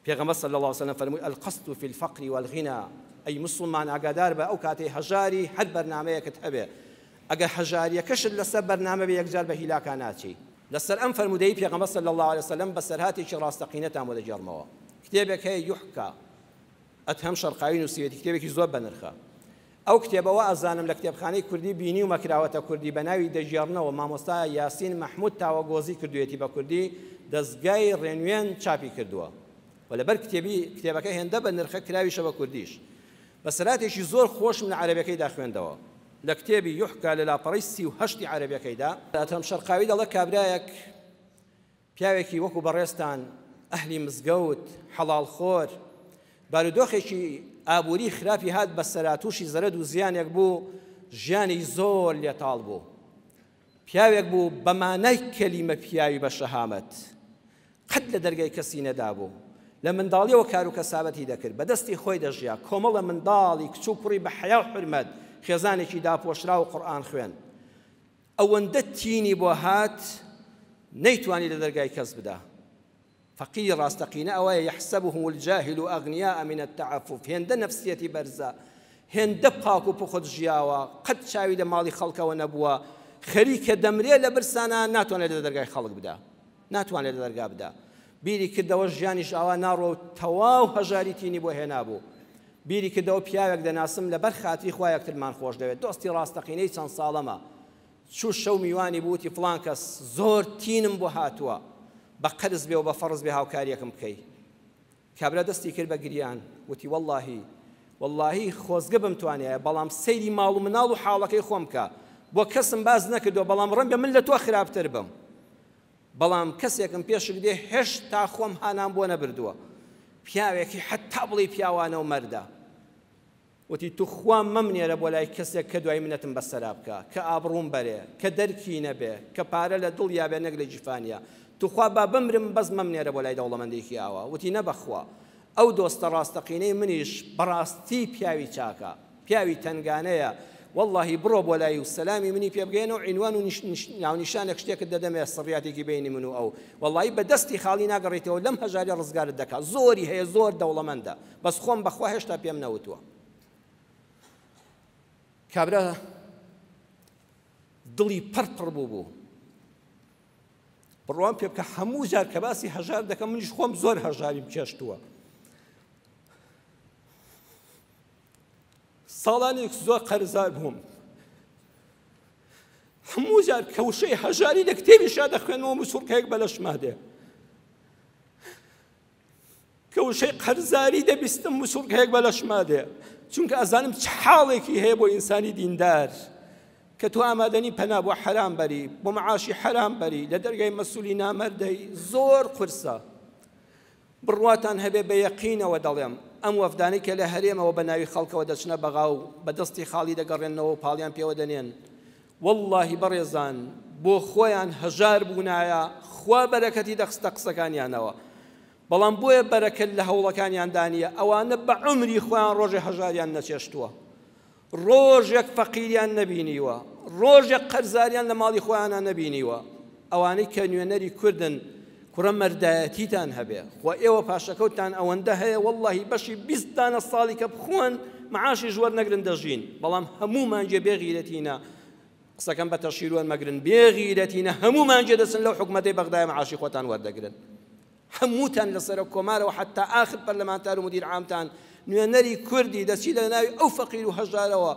پێغەمبەر صلی الله عليه وسلم فەرمووی القصد في الفقر والغنى ئەی مسلمان ئاگادار بە ئەو کاتەی هەژاری هەر بەرنامەیەکت هەبێ ئەگەر هەژاریەکەشت لەسەر بەرنامە بێ یەکجار بە هیلاکان ناچی. لەسەر ئەم فەرمودەی پێغەمبەر صلی الله عليه وسلم بەسەرهاتێکی ڕاستەقینەتان بۆ دەجێڕمەوە. کتێبێک هەیە یوحکا ئەدهم شەرقاوی نووسیوێتی، کتێبێکی زۆر بەنرخە. ئەو کتێبەوە ئەزانم لە کتێبخانەی کوردی بینی و مەکراوەتە کوردی بە ناوی دەژێڕنەوە مامۆستا یاسین مەحموود تاوەگۆزی کردوێتی بە کوردی، دەستگای ڕێنوێن چاپی کردووە و لەبەر کتێبەکە هێندە بە نرخە کراویشە بە کوردیش. بەسەراتێکی زۆر خۆش من عەرەبیەکەیدا خوێندەوە لە کتێبی یوحکا لە لاپەڕەی 38 عەرەبیەکەیدا. ئەدهم شەرقاوی دەڵێ کابرایەک پیاوێکی وەکو بەڕێستان ئەهلی مزگەوت حەڵاڵخۆر بارودۆخێکی ئابووری خراپی هات بە سەراتوشی زەرەد و زیانێک بوو، ژیانی زۆر لێتاڵ بوو. پیاوێک بوو بەمانای کەلیمە پیاوی بە شەهامەت، قەت لە دەرگای کەسی نەدابوو، لە منداڵیەوە کار و کەسابەتی دەکرد، بەدەستی خۆی دەژیا، کۆمەڵە منداڵی کچ و کوڕی بە حەیا و حورمەت خێزانێکی داپۆشرا و قورئان خوێن. ئەوەندە تینی بۆ هات نەیتوانی لە دەرگای کەس بدا. فقیر ڕاستەقینە ئەوەیە یحسبهم الجاهل أغنياء من التعفف، هێندە نەفسیەتی بەرزە، هێندە پاک و پخت ژیاوە، قەت چاوی لە ماڵی خەڵکەوە نەبووە، خەریکە دەمرێ لە برسانە ناتوانێت لە دەرگای خەڵک بدا، ناتوانێت لە دەرگا بدا. بیری کردەوە ژیانیش ئاوا ناڕۆ و تەواو هەژاری تینی بۆ هێنابوو. بیری کردەوە پیاوێک دەناسم لەبەر خاتری خوا یەکترمان خۆش دەوێت، دۆستی ڕاستەقینەی چەند ساڵەمە، چوو شەو میوانی بووتی فڵان کەس زۆر تینم بۆ هاتووە، بە قەرز بێ و بە فەڕز بێ هاوکاریەکم بکەی. کابرا دەستی کرد بە گریان، وتی واللهی خۆزگە بمتوانێ، بەڵام سەیری ماڵ و مناڵ و حاڵەکەی خۆم کە بۆ کەسم باز نەکردووە، بەڵام ڕەنگە من لە تۆ خراپتر بم، بەڵام کەسێکم پێشک دێ هێشتا خۆم هانام بۆ نەبردووە. پیاوێکی حەتا بڵی پیاوانە و مەردە، وتی تو خوام مەمنێرە بۆ لای کەسێک کە دوای منەتم بەسەرا بکە، کە ئابڕووم بەرێ، کە دەرکی نەبێ، کە پارە لە دڵیا بێ نەک لە جیفانیا. توخوا با بمرم بەس مەمنێرە بۆ لای دەوڵەمەندێکی ئاوا. وتی نەبەخوا ئەو دۆستە ڕاستەقینەی منیش بەڕاستی پیاوی چاکە، پیاوی تەنگانەیە، واللهی بڕۆ بۆ لای و سەلامی منی پێ بگەێنە و عنوان و ناونیشانێک شتێکت دەدەمێ سڕیاتێکی بینی من و ئەو، واللهی بە دەستی خاڵی ناگەڕێتەوە، لەم هەژاری ڕزگارت دەکات، زۆری هەیە، زۆر دەوڵەمەندە، بەس خۆم بەخوا هێشتا پێم نەوتووە. کابرا دڵی پڕ بوو، بڕوان پێ بکە هەموو جار کە باسی هەژار دەکەم منیش خۆم زۆر هەژاریم کێشتووە. ساڵانێک زۆر قەرزار بووم، هەموو جار کەوشەی هەژاری لە کتێبیشا دەخوێنەوە مسوورکەیەک بە لەشما دێ، کەوشەی قەرزاری دەبیستم مسوورکەیەک بە لەشما دێ، چونکە ئەزانم چ حاڵێکی هەیە بۆ ئینسانی دیندار کە تو ئامادەنی پەنا بۆ حەرام بەری، بۆ مەعاشی حەرام بەری، لە دەرگای مەسوولی نامەردەی، زۆر قورسە. بڕواتان هەبێ بە یەقینەوە دەڵێم ئەم وەفدانەی کە لە هەرێمەوە بە ناوی خەڵکەوە دەچنە بەغا و بە دەستی خاڵی دەگەڕێنەوە و پاڵیان پێوە دەنێن، واللهی بەڕێزان بۆ خۆیان هەژار بوونایە خوا بەرەکەتی دەخستە قسەکانیانەوە، بەڵام بۆیە بەرەکەت لە هەوڵەکانیان دانیە. ئەوانە بە عومری خۆیان ڕۆژێ هەژاریان نەچێشتووە، ڕۆژێک فەقیریان نەبینیوە، ڕۆژێک قەرزاریان لە ماڵی خۆیانە نەبینیوە. ئەوانەی کە نوێنەری کوردن کوڕە مەردایەتیتان هەبێ، خوا ئێوە پاشەکەوتان ئەوەندە هەیە، واللهی بەشی 20 دانە ساڵی کە بخۆن معاشی ژوەر نەگرن دەژین، بەڵام هەموومانجێ بێغیرەتینە، قسەکەم بە تەشیر وەرمەگرن، بێغیرەتینە هەموومانجێ دەچن لەو حکومەتەی بەغدای معاشی خۆتان وەردەگرن، هەمووتان لەسەر کۆمارەوە حتا ئاخر پەرلەمانتار و مدیر عامتان نوێنەری کوردی دەچی لە ناوی ئەو فەقیر و هەژارەوە.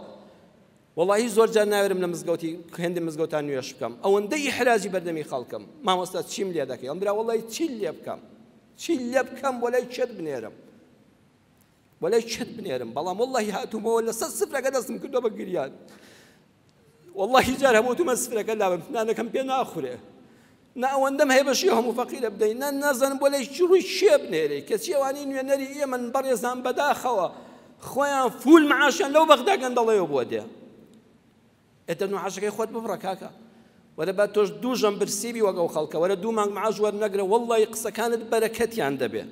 واللهی زۆر جار ناوێرم لە مزگەوتی هێندە مزگەوتان نوێش بکەم، ئەوەندەی حراجی بەردەمی خەڵکم، مامۆستا چیم لێ دەکەی؟ ئەم برا واللهی چی لێ بکەم، چی لێ بکەم بۆ لای چێت بنێرم، بۆ لای چێت بنێرم، بەڵام واللهی هاتوومەوە لەسەر سفرەکە دەستم کردووە بە گریان، واللهی جار هەمووتمە سفرەکە لابم نانەکەم پێ ناخورێ، نا ئەوەندەم هەیە بەشی هەموو فەقیرە بدەین، نازانم بۆ لای ڕووی شێ بنێرەی، کەچی ئەوانەی نوێنەری ئێمە بەڕێزان بەداخەوە خۆیان فول معاشیان لەو بەغدا گەندەڵەیەوە بۆ دێ. ئێتە نوعاشەکەی خۆت ببڕە کاکە، وەرە با تۆش دووژەم برسیبی وەگە ئەو خەڵکە، وەرە دوو مانگ معاش وەرنەگرە، واللهی قسەکانت بەرەکەتیان دەبێ،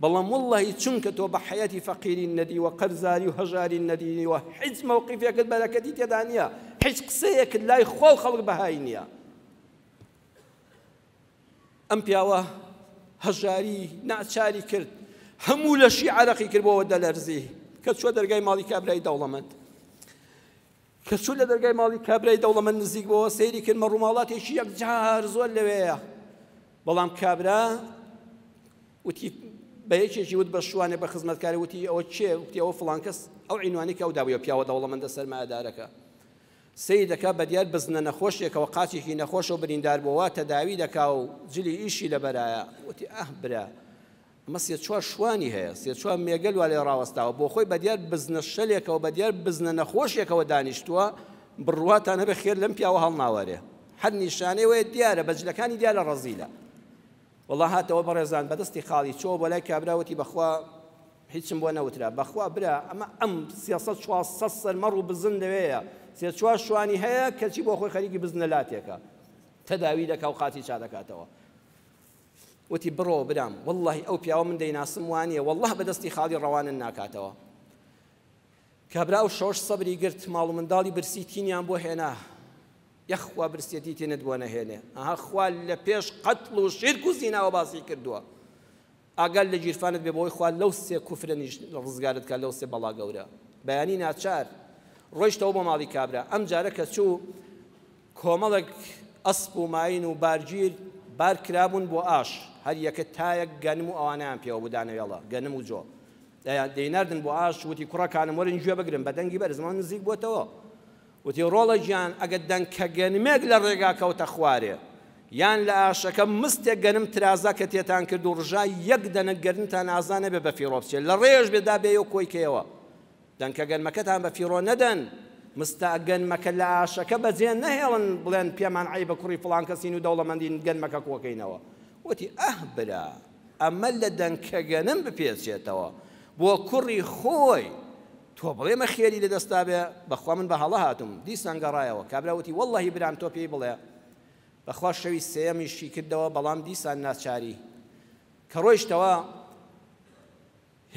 بەڵام واللهی چونکە تۆ بە حەیەتی فەقیری نەدیوە، قەرزاری و هەژاری نەدینیوە، هیچ مەوقیفێکت بەرەکەتی تێدا نییە، هیچ قسەیەکت لای خۆ و خەڵک بەهای نییە. ئەم پیاوە هەژاری ناچاری کرد، هەموو لەشی عەرەقی کردبەوە دەلەرزی کە چووە دەرگای ماڵی کابرای دەوڵەمەند کە چوو لە دەرگای ماڵی کابرای دەوڵەمەند نزیک بەوە سەیری کردمە ڕووماڵاتێکی یەکجار زۆر لەوەیە بەڵام کابرا وتی بە یەکێکی وت بە شوانێ بە خزمەتکاری وتی ئەوە چێ وتی ئەوە فڵان کەس ئەو عینوانی کە ئەو دابووە پیاوە دەوڵەمەندە سەرمایەدارەکە سەیدەکە بەدیار بزنە نەخۆشێکەوە قاچێکی نەخۆش و بریندار بووە تەداوی دەکا و جلی ئیشی لەبەرایە وتی برا ئەمە سێ چوار شوانی هەیە سێ چوار مێگەل وا لێ ڕاوەستاوە بۆ خۆی بەدیار بزنە شەلێکەوە بەدیار بزنە نەخۆشێکەوە دانیشتووە بڕواتان هەبێ خێر لەم پیاوە هەڵناوەرێ هەر نیشانەی وەیە دیارە بەجلەکانی دیارە ڕەزیلە والله هاتەوە بەڕێزان بەدەستی خاڵی چۆ بۆ لای کابراوەتی بەخوا هیچم بۆ نەوترا بەخوا برا ئەمە ئەم 300 سەرمەڕ و بزن لەوەیە سێ چوار شوانی هەیە کەچی بۆ خۆی خەریکی بزنە لاتێکە تەداوی دەکا و قاتی چا دەکاتەوە وتی بڕۆ برام والله ئەو پیاوە من دەیناسم وانییە والله بەدەستی خاڵی ڕەوانن ناکاتەوە کابرا و شۆش سەبری گرت ماڵ و منداڵی برسی تینیان بۆ هێنا یەخوا برسێتی تێنت بۆ نەهێنێ ئەها خوا لە پێش قەتڵ و شیرک و زیناوە باسی کردووە ئاگال لە گیرفانت بێ بۆی خوا لەو سێ کوفرە ڕزگارت کە لەو سێ بەڵا گەورە بەیانی ناچار ڕۆیشتەوە بۆ ماڵی کابرا ئەم جارە کە چوو کۆمەڵێک ئەسپ و ماین و بارگیر بار کرابوون بۆ ئاش هەر یەکە تایەک گەنم و ئەوانیان پێوە بودانەوێڵە گەنم و جۆ دەیناردن بۆ ئاش وتی کوڕەکانم وەرن گوێ بگرن بە دەنگی بەرزمان نزیک بۆتەوە وتی ڕۆڵە گیان ئەگە دەنگکە گەنمێک لە ڕێگا کەوتە خوارێ یان لە ئاشەکە مستێک گەنم ترازا کە تێتان کرد و ڕژای یەک دەنە گەرنتان ئازانە بێ بە فیڕۆ بچێت لە ڕێژ بێدا بێ و کۆی کێوە دەنگکە گەنمەکەتان بە فیڕۆ نەدەن مستە گەنمەکە لە ئاشەکە بەجێ نەهێڵن بڵێن پێمان عەیبە بە کوڕی فڵان کەسین و دەوڵەمەندین گەنمەکە کۆکەینەوە وتی برا ئەمە لە دەنگکە گەنم بپێچێتەوە بۆ کوڕی خۆی تۆ بڵێمە خێری لەدەستا بێ بەخوا من بە هەڵە هاتم دیسان گەڕایەوە کابرا وتی وەڵڵەهی برام تۆ پێی بڵێ بەخوا شەوی سێمیشی کردەوە بەڵام دیسان ناچاری کە ڕۆیشتەوە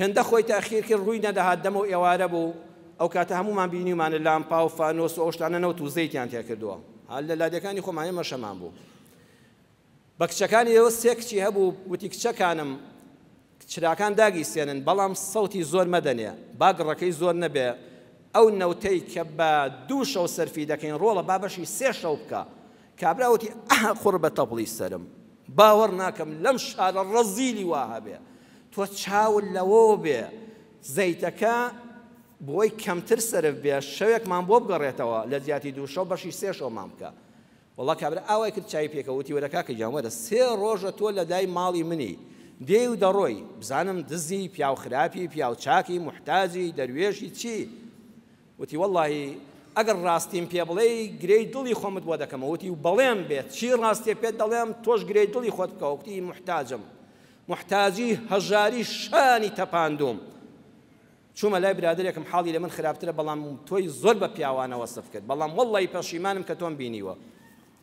هێندە خۆی تاخیر کرد ڕووی نەدەهات دەمە و ئێوارە بوو ئەو کاتە هەمومان بینیمانە لامپا و فانۆس و ئەو شتانە نەوت و زەیتیان تێ کردووە هەر لە لادەکانی خۆمانە مەشەمان بوو بە کچەکانی ئێوە سێ کچی هەبوو وتی کچەکانم چراکان داگی سێنن بەڵام سەوتی زۆر مەدەنێ باگڕەکەی زۆر نەبێ ئەو نەوتەی کە بە 2 شەو سەرفی دەکەین ڕۆڵە بابەشی 3 شەو بکە کابراوتی قوڕ بە تەپڵی سرم باوەڕ ناکەم لەم شارە ڕەزیلی وا هەبێ تۆ چاول لەوە بێ زەیتەکە بۆی کەمتر سرف بێ شەوێکمان بۆ بگەڕێتەوە لە زیاتی 2 شەو بەشی 3 شەومان بکە وەڵا کابرا ئاوای کرد چای پێکەوتی وەرە کاکە گیان وەرە 3 ڕۆژە تۆ لە دای ماڵی منی دێ و دەڕۆی بزانم دزی پیاو خراپی پیاو چاکی محتاجی دەروێشی چی وتی وەڵڵاهی ئەگەر ڕاستیم پێ بڵێ گرەی دڵی خۆمت بۆ دەکەمەوە وتی و بەڵێم بێت چی ڕاستێ پێت دەڵێم تۆش گرەی دڵی خۆت بکە وتی محتاجم محتاجی هەژاری شانی تەپاندوم چوومە لای برادرێکم حاڵی لە من خراپترە بەڵام تۆی زۆر بە پیاوانە وەسف کرد بەڵام وەڵڵی پەشیمانم کە تۆم بینیوە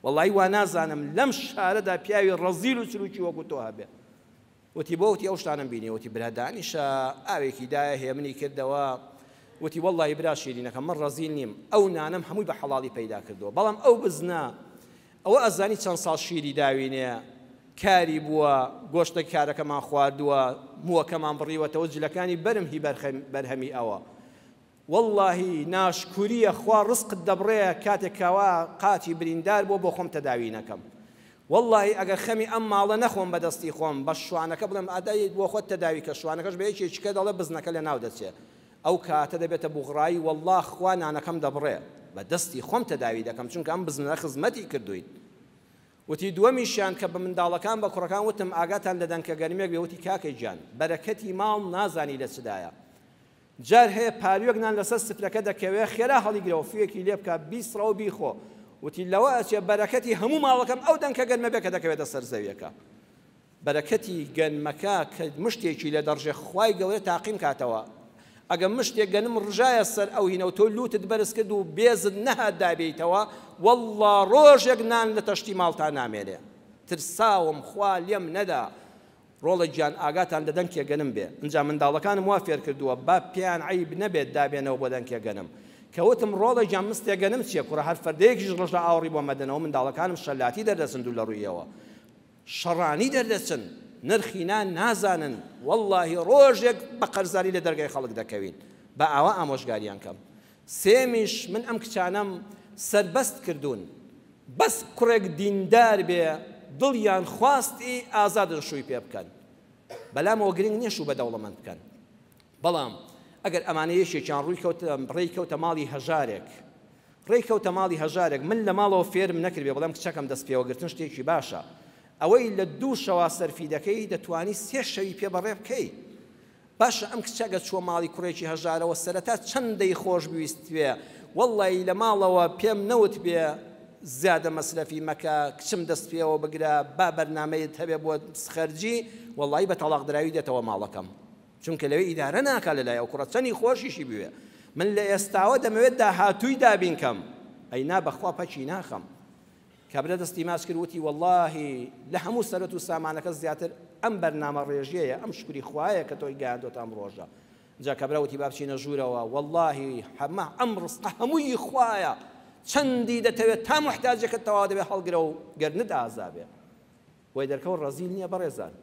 وەڵڵی وا نازانم لەم شارەدا پیاوی ڕەزیل و چروکی وەکو تۆ هەبێ وتی بۆ وتی ئەو شتانم بینی وتی برا دانیشە ئاوێکی دایە هێمنی کردەوە وتی وەڵڵی برا شیرینەکە من ڕەزیل نیم ئەو نانم هەمووی بە حەڵاڵی پەیدا کردەوە بەڵام ئەو بزنە ئەوە ئەزانی چەند ساڵ شیری داوینێ کاری بووە گۆشتە کارەکەمان خواردووە مووەکەمان بڕیوەتەوە جلەکانی بەرم هی بەرهەمی ئەوە واللهی ناشکوریە خوا ڕزقت دەبڕێ کاتێکەوە قاتی بریندار بۆ خۆم تەداوی نەکەم واللهی ئەگەر خەمی ئەم ماڵە نەخۆم بەدەستی خۆم بە شوانەکە بڵێم ئادای بۆ خۆت تەداوی کە شوانەکەش بە یەکێکە دەڵێ بزنەکە لە ناو دەچێت ئەو کاتە دەبێتە بوغڕایی والله خوا نانەکەم دەبڕێ بە دەستی خۆم تەداوی دەکەم چونکە ئەم بزنە خزمەتی کردوین وتی دووەمیشیان کە بە منداڵەکان بە کوڕەکان وتم ئاگاتان لە دەنگکە گەرمێک بێ وتی کاکەی جان بەرەکەتی ماڵ نازانی لە چدایە جار هەیە پاریوەکنان لەسەر سفرەکە دەکەوێ خێرا هەڵیگرەوە فوێکی لێ بکە بیسڕە و بیخۆ وتی لەوە ئەچێ بەرەکەتی هەموو ماڵەکەم ئەو دەنگکە گەرمە بێ کە دەکەوێتە سەر زەویەکە بەرەکەتی گەنمەکە کە مشتێکی لە دەڕژێ خوای گەورە تاقیم کاتەوە ئەگە مشتێک گەنم ڕژایە سەر ئەو هینە و تۆ لوتت بەرز کرد و بێزت نەهات دابێیتەوە والله ڕۆژێک نان لە تەشتی ماڵتان نامێنێ ترساوم خوا لێم نەدا ڕۆڵە گیان ئاگاتان لە دەنگکێ گەنم بێ ئەنجا منداڵەکانم وا فێر کردووە با پێیان عەیب نەبێت دابێنەوە بۆ دەنگکێ گەنم کەوتم ڕۆڵە گیان مستێ گەنم چییە کوڕە هەر فەردەیەکیش ڕژە ئاوڕی بۆ مەدەنەوە منداڵەکانم شەلاتی دەردەچن دوو لە ڕوویەوە شەڕانی دەردەچن نرخی نان نازانن واللهی ڕۆژێک بە قەرزاری لە دەرگای خەڵک دەکەوین بە ئاوا ئامۆژگاریان کەم. سێمیش من ئەم کچانەم سربەست کردوون بەس کوڕێک دیندار بێ دڵیان خواستی ئازادن شووی پێ بکەن بەلامەوە گرنگ نییە شوو بە دەوڵەمەند بکەن. بەڵام ئەگەر ئەمانە یەکێکیان ڕێیکەوتە ماڵی هەژارێک ڕێیکەوتە ماڵی هەژارێک من لە ماڵەوە فێرم نەکردێ بەڵام کچەکەم دەست پێوەگرتن شتێکی باشە ئەوەی لە 2 شەوا سەرفی دەکەی دەتوانی 3 شەوی پێ بەڕێ بکەی. باشە ئەم کچەکە چووە ماڵی کوڕێکی هەژارەوە سەرەتا چەندەی خۆش بویستوێ وەڵڵی لە ماڵەوە پێم نەوت بێ زیادە مەسرەفی مەکە کچم دەست پێوە بگرە با بەرنامەیەت هەبێ بۆ سخەرجی وەڵڵی بە تەڵاق دراوی دێتەوە ماڵەکەم چونکە لەوێ ئیدارە ناکا لەلایە ئەو کوڕە چەندی خۆشیشی بوێ. من لە ئێستاوە دەمەوێت داهاتووی دابینکەم ئەینا بەخوا پەچی ناخەم. کابرا دەستی ماچ کرد وتی وەڵڵاهی لە هەموو سەرەت و سامانەکە زیاتر ئەم بەرنامە ڕێژەیە ئەم شکری خوایە کە تۆی گەیاندۆتە ئەم ڕۆژە. جا کابرا وتی با بچینە ژوورەوە وەڵڵاهی ئەم ڕستە هەمووی خوایە چەندی دەتەوێت تا محتاجەکەت تەواو دەبێت هەڵگرە و گەر نەدازابێ وی دەرکەوت ڕەزیل نییە بەڕێزان.